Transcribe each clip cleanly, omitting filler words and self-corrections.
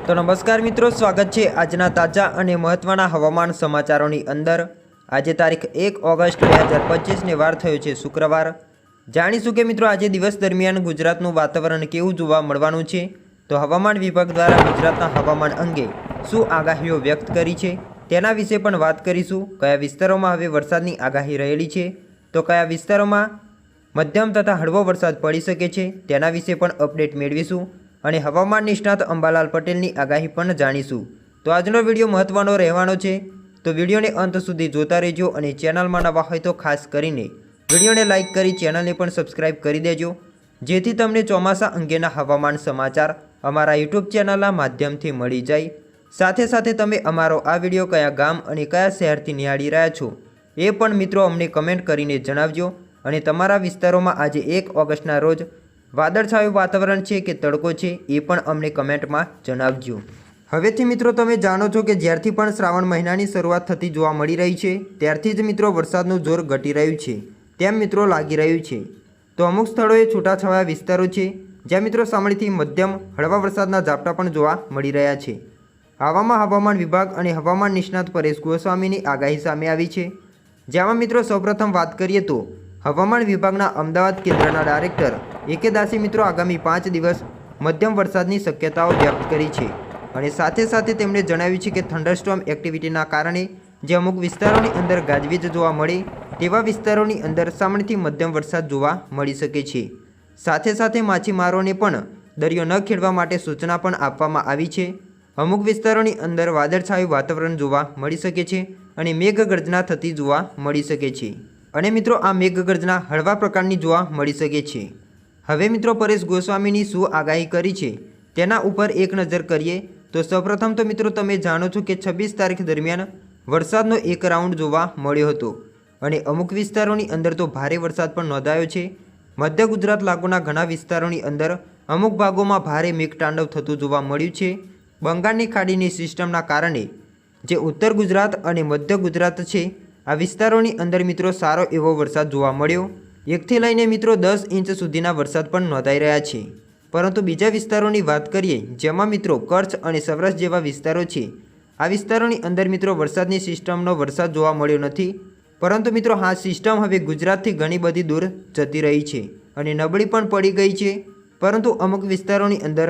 તો નમસ્કાર મિત્રો, સ્વાગત છે આજના તાજા અને મહત્વના હવામાન સમાચારોની અંદર। આજે તારીખ 1 ઓગસ્ટ 2025 ને વાર થયો છે શુક્રવાર। જાણીશું કે મિત્રો આજે દિવસ દરમિયાન ગુજરાતનું વાતાવરણ કેવું જોવા મળવાનું છે। તો હવામાન વિભાગ દ્વારા ગુજરાતના હવામાન અંગે શું આગાહીઓ વ્યક્ત કરી છે તેના વિશે પણ વાત કરીશું। કયા વિસ્તારોમાં હવે વરસાદની આગાહી રહેલી છે, તો કયા વિસ્તારોમાં મધ્યમ તથા હળવો વરસાદ પડી શકે છે તેના વિશે પણ અપડેટ મેળવીશું અને હવામાન નિષ્ણાત અંબાલાલ પટેલની આગાહી પણ જાણીશું। તો આજનો વિડીયો મહત્વનો રહેવાનો છે, તો વિડીયોને અંત સુધી જોતા રહેજો અને ચેનલમાં નવા હોય તો ખાસ કરીને વિડીયોને લાઇક કરી ચેનલને પણ સબસ્ક્રાઇબ કરી દેજો, જેથી તમને ચોમાસા અંગેના હવામાન સમાચાર અમારા યુટ્યુબ ચેનલના માધ્યમથી મળી જાય। સાથે સાથે તમે અમારો આ વિડીયો કયા ગામ અને કયા શહેરથી નિહાળી રહ્યા છો એ પણ મિત્રો અમને કમેન્ટ કરીને જણાવજો। અને તમારા વિસ્તારોમાં આજે 1 ઓગસ્ટના રોજ વાદળછાયું વાતાવરણ છે કે તડકો છે એ પણ અમને કમેન્ટમાં જણાવજો। હવેથી મિત્રો તમે જાણો છો કે જ્યારથી પણ શ્રાવણ મહિનાની શરૂઆત થતી જોવા મળી રહી છે ત્યારથી જ મિત્રો વરસાદનું જોર ઘટી રહ્યું છે તેમ મિત્રો લાગી રહ્યું છે। તો અમુક સ્થળોએ છૂટાછવાયા વિસ્તારો છે જ્યાં મિત્રો સામાન્યથી મધ્યમ હળવા વરસાદના ઝાપટા પણ જોવા મળી રહ્યા છે। આવામાં હવામાન વિભાગ અને હવામાન નિષ્ણાત પરેશ ગોસ્વામીની આગાહી સામે આવી છે, જેમાં મિત્રો સૌપ્રથમ વાત કરીએ તો હવામાન વિભાગના અમદાવાદ કેન્દ્રના ડાયરેક્ટર એકે દાસે મિત્રો આગામી 5 દિવસ મધ્યમ વરસાદની શક્યતાઓ વ્યક્ત કરી છે અને સાથે સાથે તેમણે જણાવ્યું છે કે થંડરસ્ટોર્મ એક્ટિવિટીના કારણે જે અમુક વિસ્તારોની અંદર ગાજવીજ જોવા મળે તેવા વિસ્તારોની અંદર સામાન્યથી મધ્યમ વરસાદ જોવા મળી શકે છે। સાથે સાથે માછીમારોને પણ દરિયો ન ખેડવા માટે સૂચના પણ આપવામાં આવી છે। અમુક વિસ્તારોની અંદર વાદળછાયું વાતાવરણ જોવા મળી શકે છે અને મેઘગર્જના થતી જોવા મળી શકે છે અને મિત્રો આ મેઘગર્જના હળવા પ્રકારની જોવા મળી શકે છે। હવે મિત્રો પરેશ ગોસ્વામીની શું આગાહી કરી છે તેના ઉપર એક નજર કરીએ તો સૌપ્રથમ તો મિત્રો તમે જાણો છો કે 26 તારીખ દરમિયાન વરસાદનો એક રાઉન્ડ જોવા મળ્યો હતો અને અમુક વિસ્તારોની અંદર તો ભારે વરસાદ પણ નોંધાયો છે। મધ્ય ગુજરાત લાગુના ઘણા વિસ્તારોની અંદર અમુક ભાગોમાં ભારે મેઘતાંડવ થતું જોવા મળ્યું છે। બંગાળની ખાડીની સિસ્ટમના કારણે જે ઉત્તર ગુજરાત અને મધ્ય ગુજરાત છે આ વિસ્તારોની અંદર મિત્રો સારો એવો વરસાદ જોવા મળ્યો। 1થી લઈને મિત્રો 10 ઇંચ સુધીના વરસાદ પણ નોંધાઈ રહ્યા છે। પરંતુ બીજા વિસ્તારોની વાત કરીએ જેમાં મિત્રો કચ્છ અને સૌરાષ્ટ્ર જેવા વિસ્તારો છે આ વિસ્તારોની અંદર મિત્રો વરસાદની સિસ્ટમનો વરસાદ જોવા મળ્યો નથી, પરંતુ મિત્રો આ સિસ્ટમ હવે ગુજરાતથી ઘણી બધી દૂર જતી રહી છે અને નબળી પણ પડી ગઈ છે। પરંતુ અમુક વિસ્તારોની અંદર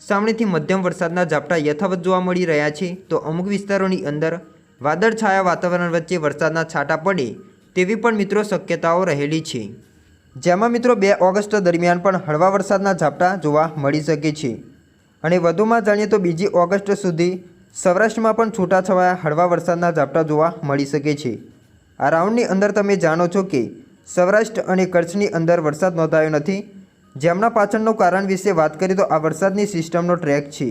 સામાન્યથી મધ્યમ વરસાદના ઝાપટા યથાવત જોવા મળી રહ્યા છે, તો અમુક વિસ્તારોની અંદર વાદળછાયા વાતાવરણ વચ્ચે વરસાદના છાંટા પડે તેવી પણ મિત્રો શક્યતાઓ રહેલી છે, જેમાં મિત્રો 2 ઓગસ્ટ દરમિયાન પણ હળવા વરસાદના ઝાપટા જોવા મળી શકે છે। અને વધુમાં જાણીએ તો 2 ઓગસ્ટ સુધી સૌરાષ્ટ્રમાં પણ છૂટાછવાયા હળવા વરસાદના ઝાપટા જોવા મળી શકે છે। આ રાઉન્ડની અંદર તમે જાણો છો કે સૌરાષ્ટ્ર અને કચ્છની અંદર વરસાદ નોંધાયો નથી, જેમના પાછળનું કારણ વિશે વાત કરીએ તો આ વરસાદની સિસ્ટમનો ટ્રેક છે।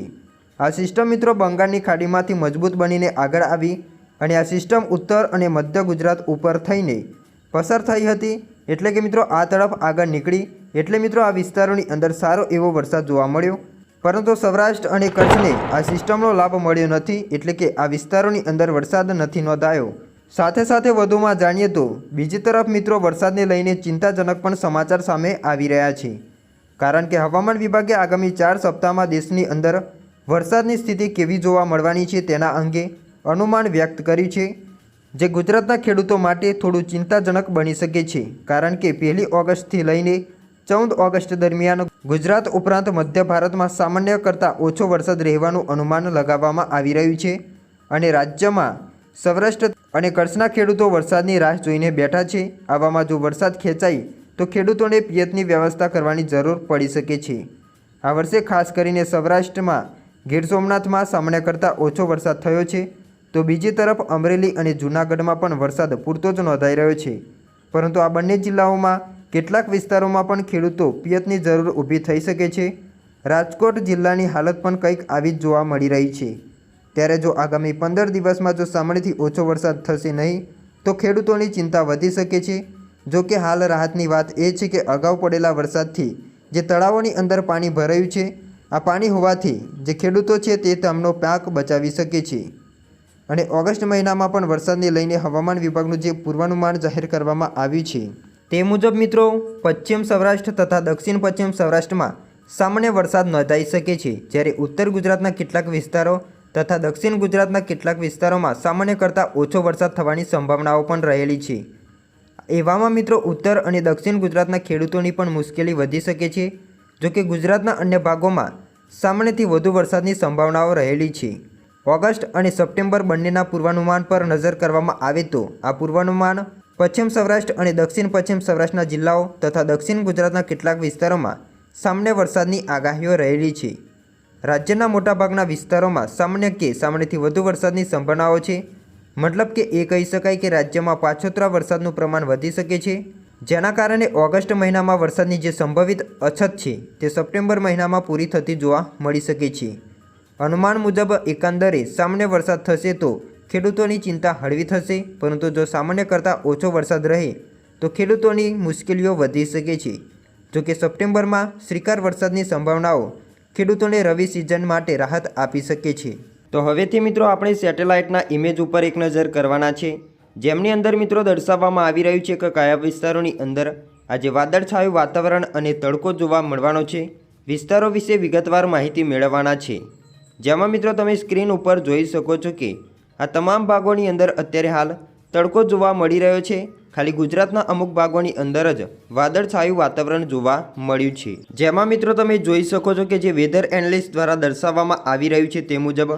આ સિસ્ટમ મિત્રો બંગાળની ખાડીમાંથી મજબૂત બનીને આગળ આવી અને આ સિસ્ટમ ઉત્તર અને મધ્ય ગુજરાત ઉપર થઈને પસાર થઈ હતી, એટલે કે મિત્રો આ તરફ આગળ નીકળી એટલે મિત્રો આ વિસ્તારોની અંદર સારો એવો વરસાદ જોવા મળ્યો। પરંતુ સૌરાષ્ટ્ર અને કચ્છને આ સિસ્ટમનો લાભ મળ્યો નથી, એટલે કે આ વિસ્તારોની અંદર વરસાદ નથી નોંધાયો। સાથે સાથે વધુમાં જાણીએ તો બીજી તરફ મિત્રો વરસાદને લઈને ચિંતાજનક પણ સમાચાર સામે આવી રહ્યા છે, કારણ કે હવામાન વિભાગે આગામી 4 સપ્તાહમાં દેશની અંદર વરસાદની સ્થિતિ કેવી જોવા મળવાની છે તેના અંગે અનુમાન વ્યક્ત કર્યું છે, જે ગુજરાતના ખેડૂતો માટે થોડું ચિંતાજનક બની શકે છે, કારણ કે 1 ઓગસ્ટથી લઈને 14 ઓગસ્ટ દરમિયાન ગુજરાત ઉપરાંત મધ્ય ભારતમાં સામાન્ય કરતાં ઓછો વરસાદ રહેવાનું અનુમાન લગાવવામાં આવી રહ્યું છે અને રાજ્યમાં સૌરાષ્ટ્ર અને કચ્છના ખેડૂતો વરસાદની રાહ જોઈને બેઠા છે। આવામાં જો વરસાદ ખેંચાય તો ખેડૂતોને પિયતની વ્યવસ્થા કરવાની જરૂર પડી શકે છે। આ વર્ષે ખાસ કરીને સૌરાષ્ટ્રમાં ગીર સોમનાથમાં સામાન્ય કરતાં ઓછો વરસાદ થયો છે, તો બીજી તરફ અમરેલી અને જૂનાગઢમાં પણ વરસાદ પૂરતો જ નોંધાઈ રહ્યો છે, પરંતુ આ બંને જિલ્લાઓમાં કેટલાક વિસ્તારોમાં પણ ખેડૂતો પિયતની જરૂર ઊભી થઈ શકે છે। રાજકોટ જિલ્લાની હાલત પણ કંઈક આવી જ જોવા મળી રહી છે। ત્યારે જો આગામી 15 દિવસમાં જો સામાન્યથી ઓછો વરસાદ થશે નહીં તો ખેડૂતોની ચિંતા વધી શકે છે। જો કે હાલ રાહતની વાત એ છે કે અગાઉ પડેલા વરસાદથી જે તળાવોની અંદર પાણી ભરાયું છે આ પાણી હોવાથી જે ખેડૂતો છે તે તેમનો પાક બચાવી શકે છે અને ઓગસ્ટ મહિનામાં પણ વરસાદને લઈને હવામાન વિભાગનું જે પૂર્વાનુમાન જાહેર કરવામાં આવ્યું છે તે મુજબ મિત્રો પશ્ચિમ સૌરાષ્ટ્ર તથા દક્ષિણ પશ્ચિમ સૌરાષ્ટ્રમાં સામાન્ય વરસાદ નોંધાઈ શકે છે, જ્યારે ઉત્તર ગુજરાતના કેટલાક વિસ્તારો તથા દક્ષિણ ગુજરાતના કેટલાક વિસ્તારોમાં સામાન્ય કરતાં ઓછો વરસાદ થવાની સંભાવનાઓ પણ રહેલી છે। એવામાં મિત્રો ઉત્તર અને દક્ષિણ ગુજરાતના ખેડૂતોની પણ મુશ્કેલી વધી શકે છે। જોકે ગુજરાતના અન્ય ભાગોમાં સામાન્યથી વધુ વરસાદની સંભાવનાઓ રહેલી છે। ઓગસ્ટ અને સપ્ટેમ્બર બંનેના પૂર્વાનુમાન પર નજર કરવામાં આવે તો આ પૂર્વાનુમાન પશ્ચિમ સૌરાષ્ટ્ર અને દક્ષિણ પશ્ચિમ સૌરાષ્ટ્રના જિલ્લાઓ તથા દક્ષિણ ગુજરાતના કેટલાક વિસ્તારોમાં સામાન્ય વરસાદની આગાહીઓ રહેલી છે। રાજ્યના મોટાભાગના વિસ્તારોમાં સામાન્ય કે સામાન્યથી વધુ વરસાદની સંભાવનાઓ છે। મતલબ કે એ કહી શકાય કે રાજ્યમાં પાછોતરા વરસાદનું પ્રમાણ વધી શકે છે, જેના કારણે ઓગસ્ટ મહિનામાં વરસાદની જે સંભવિત અછત છે તે સપ્ટેમ્બર મહિનામાં પૂરી થતી જોવા મળી શકે છે। અનુમાન મુજબ એકંદરે સામાન્ય વરસાદ થશે તો ખેડૂતોની ચિંતા હળવી થશે, પરંતુ જો સામાન્ય કરતાં ઓછો વરસાદ રહે તો ખેડૂતોની મુશ્કેલીઓ વધી શકે છે। જોકે સપ્ટેમ્બરમાં શ્રીકાર વરસાદની સંભાવનાઓ ખેડૂતોને રવિ સિઝન માટે રાહત આપી શકે છે। તો હવેથી મિત્રો આપણે સેટેલાઇટના ઇમેજ ઉપર એક નજર કરવાના છે, જેમની અંદર મિત્રો દર્શાવવામાં આવી રહ્યું છે કે કયા વિસ્તારોની અંદર આજે વાદળછાયું વાતાવરણ અને તડકો જોવા મળવાનો છે। વિસ્તારો વિશે વિગતવાર માહિતી મેળવવાના છે, જેમાં મિત્રો તમે સ્ક્રીન ઉપર જોઈ શકો છો કે આ તમામ ભાગોની અંદર અત્યારે હાલ તડકો જોવા મળી રહ્યો છે। ખાલી ગુજરાતના અમુક ભાગોની અંદર જ વાદળછાયું વાતાવરણ જોવા મળ્યું છે, જેમાં મિત્રો તમે જોઈ શકો છો કે જે વેધર એનાલિસ્ટ દ્વારા દર્શાવવામાં આવી રહ્યું છે તે મુજબ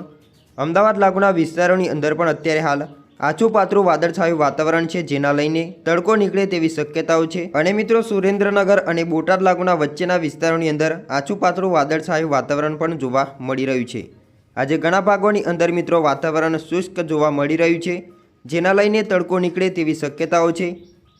અમદાવાદ લાગુના વિસ્તારોની અંદર પણ અત્યારે હાલ આછું પાતળું વાદળછાયું વાતાવરણ છે, જેના લઈને તડકો નીકળે તેવી શક્યતાઓ છે। અને મિત્રો સુરેન્દ્રનગર અને બોટાદ લાગુના વચ્ચેના વિસ્તારોની અંદર આછું પાતળું વાદળછાયું વાતાવરણ પણ જોવા મળી રહ્યું છે। આજે ઘણા ભાગોની અંદર મિત્રો વાતાવરણ શુષ્ક જોવા મળી રહ્યું છે, જેના લઈને તડકો નીકળે તેવી શક્યતાઓ છે।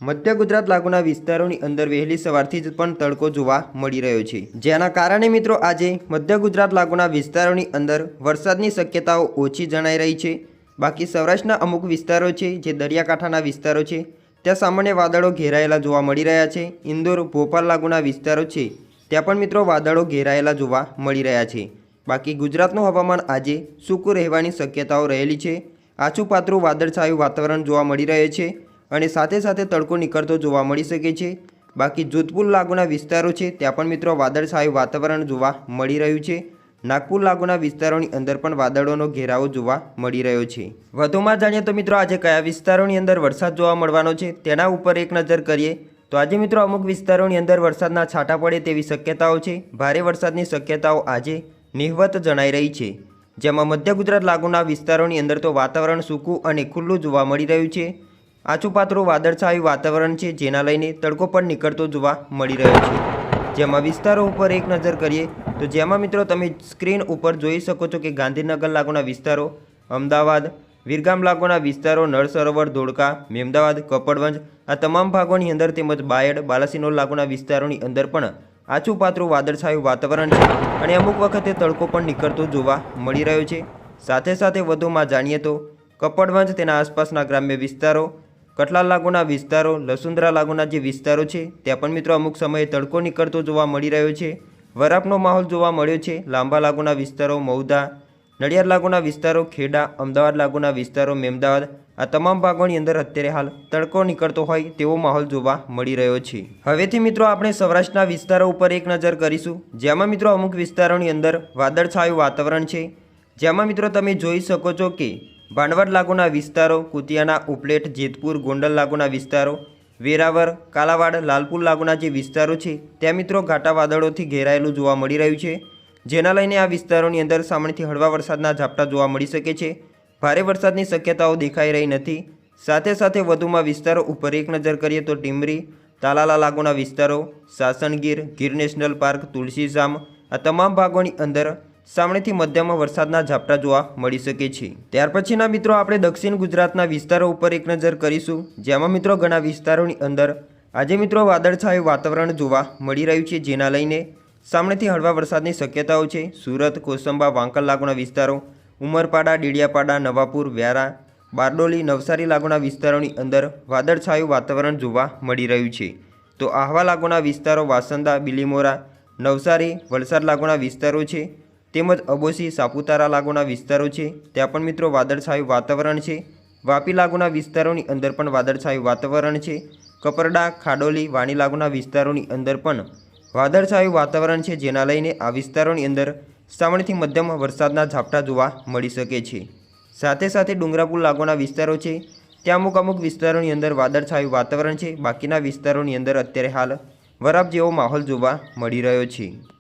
મધ્ય ગુજરાત લાગુના વિસ્તારોની અંદર વહેલી સવારથી જ પણ તડકો જોવા મળી રહ્યો છે, જેના કારણે મિત્રો આજે મધ્ય ગુજરાત લાગુના વિસ્તારોની અંદર વરસાદની શક્યતાઓ ઓછી જણાઈ રહી છે। બાકી સૌરાષ્ટ્રના અમુક વિસ્તારો છે જે દરિયાકાંઠાના વિસ્તારો છે ત્યાં સામાન્ય વાદળો ઘેરાયેલા જોવા મળી રહ્યા છે। ઇન્દોર ભોપાલ લાગુના વિસ્તારો છે ત્યાં પણ મિત્રો વાદળો ઘેરાયેલા જોવા મળી રહ્યા છે। બાકી ગુજરાતનું હવામાન આજે સૂકું રહેવાની શક્યતાઓ રહેલી છે। આછું પાતળું વાદળછાયું વાતાવરણ જોવા મળી રહે છે અને સાથે સાથે તડકો નીકળતો જોવા મળી શકે છે। બાકી જોધપુર લાગુના વિસ્તારો છે ત્યાં પણ મિત્રો વાદળછાયું વાતાવરણ જોવા મળી રહ્યું છે। નાગપુર લાગુના વિસ્તારોની અંદર પણ વાદળોનો ઘેરાવો જોવા મળી રહ્યો છે। વધુમાં જાણીએ તો મિત્રો આજે કયા વિસ્તારોની અંદર વરસાદ જોવા મળવાનો છે તેના ઉપર એક નજર કરીએ તો આજે મિત્રો અમુક વિસ્તારોની અંદર વરસાદના છાંટા પડે તેવી શક્યતાઓ છે। ભારે વરસાદની શક્યતાઓ આજે નહિવત જણાઈ રહી છે, જેમાં મધ્ય ગુજરાત લાગુના વિસ્તારોની અંદર તો વાતાવરણ સૂકું અને ખુલ્લું જોવા મળી રહ્યું છે। આછું પાતળું વાદળછાયું વાતાવરણ છે, જેના લઈને તડકો પણ નીકળતો જોવા મળી રહ્યો છે। જેમાં વિસ્તારો ઉપર એક નજર કરીએ તો જેમાં મિત્રો તમે સ્ક્રીન ઉપર જોઈ શકો છો કે ગાંધીનગર લાગુના વિસ્તારો, અમદાવાદ, વિરગામ લાગુના વિસ્તારો, નળ સરોવર, ધોળકા, મેમદાવાદ, કપડવંજ આ તમામ ભાગોની અંદર તેમજ બાયડ, બાલાસિનોર લાગુના વિસ્તારોની અંદર પણ આછું પાતળું વાદળછાયું વાતાવરણ છે અને અમુક વખતે તડકો પણ નીકળતો જોવા મળી રહ્યો છે। સાથે સાથે વધુમાં જાણીએ તો કપડવંજ, તેના આસપાસના ગ્રામ્ય વિસ્તારો, કઠલાલ લાગુના વિસ્તારો, લસુંદરા લાગુના જે વિસ્તારો છે ત્યાં પણ મિત્રો અમુક સમયે તડકો નીકળતો જોવા મળી રહ્યો છે। વરાપનો માહોલ જોવા મળ્યો છે। લાંબા લાગુના વિસ્તારો, મૌદા, નડિયાદ લાગુના વિસ્તારો, ખેડા, અમદાવાદ લાગુના વિસ્તારો, મેમદાવાદ આ તમામ ભાગોની અંદર અત્યારે હાલ તડકો નીકળતો હોય તેવો માહોલ જોવા મળી રહ્યો છે। હવેથી મિત્રો આપણે સૌરાષ્ટ્રના વિસ્તારો ઉપર એક નજર કરીશું, જેમાં મિત્રો અમુક વિસ્તારોની અંદર વાદળછાયું વાતાવરણ છે, જેમાં મિત્રો તમે જોઈ શકો છો કે ભાંડવડ લાગુના વિસ્તારો, કુતિયાના, ઉપલેટ, જેતપુર, ગોંડલ લાગુના વિસ્તારો, વેરાવર, કાલાવાડ, લાલપુર લાગુના જે વિસ્તારો છે ત્યાં મિત્રો ઘાટા વાદળોથી ઘેરાયેલું જોવા મળી રહ્યું છે, જેના લઈને આ વિસ્તારોની અંદર સામાન્યથી હળવા વરસાદના ઝાપટા જોવા મળી શકે છે। ભારે વરસાદની શક્યતાઓ દેખાઈ રહી નથી। સાથે સાથે વધુમાં વિસ્તારો ઉપર એક નજર કરીએ તો ટીમરી, તાલાલા લાગુના વિસ્તારો, સાસણગીર, ગીર નેશનલ પાર્ક, તુલસીધામ આ તમામ ભાગોની અંદર સામાન્યથી મધ્યમ વરસાદના ઝાપટા જોવા મળી શકે છે। ત્યાર પછીના મિત્રો આપણે દક્ષિણ ગુજરાતના વિસ્તારો ઉપર એક નજર કરીશું, જેમાં મિત્રો ઘણા વિસ્તારોની અંદર આજે મિત્રો વાદળછાયું વાતાવરણ જોવા મળી રહ્યું છે, જેના લઈને સામાન્યથી હળવા વરસાદની શક્યતાઓ છે। સુરત, કોસંબા, વાંકલ લાગુના વિસ્તારો, ઉમરપાડા, ડેડિયાપાડા, નવાપુર, વ્યારા, બારડોલી, નવસારી લાગુના વિસ્તારોની અંદર વાદળછાયું વાતાવરણ જોવા મળી રહ્યું છે। તો આહવા લાગુના વિસ્તારો, વાસંદા, બિલીમોરા, નવસારી, વલસાડ લાગુના વિસ્તારો છે, તેમજ અબોસી, સાપુતારા લાગુના વિસ્તારો છે ત્યાં પણ મિત્રો વાદળછાયું વાતાવરણ છે। વાપી લાગુના વિસ્તારોની અંદર પણ વાદળછાયું વાતાવરણ છે। કપરડા, ખાડોલી, વાણી લાગુના વિસ્તારોની અંદર પણ વાદળછાયું વાતાવરણ છે, જેના લઈને આ વિસ્તારોની અંદર સામાન્યથી મધ્યમ વરસાદના ઝાપટા જોવા મળી શકે છે. સાથે સાથે ડુંગરાપુર લાગુના વિસ્તારો છે, ત્યાં અમુક વિસ્તારોની અંદર વાદળછાયું વાતાવરણ છે. બાકીના વિસ્તારોની અંદર અત્યારે હાલ વરાપ જેવો માહોલ જોવા મળી રહ્યો છે.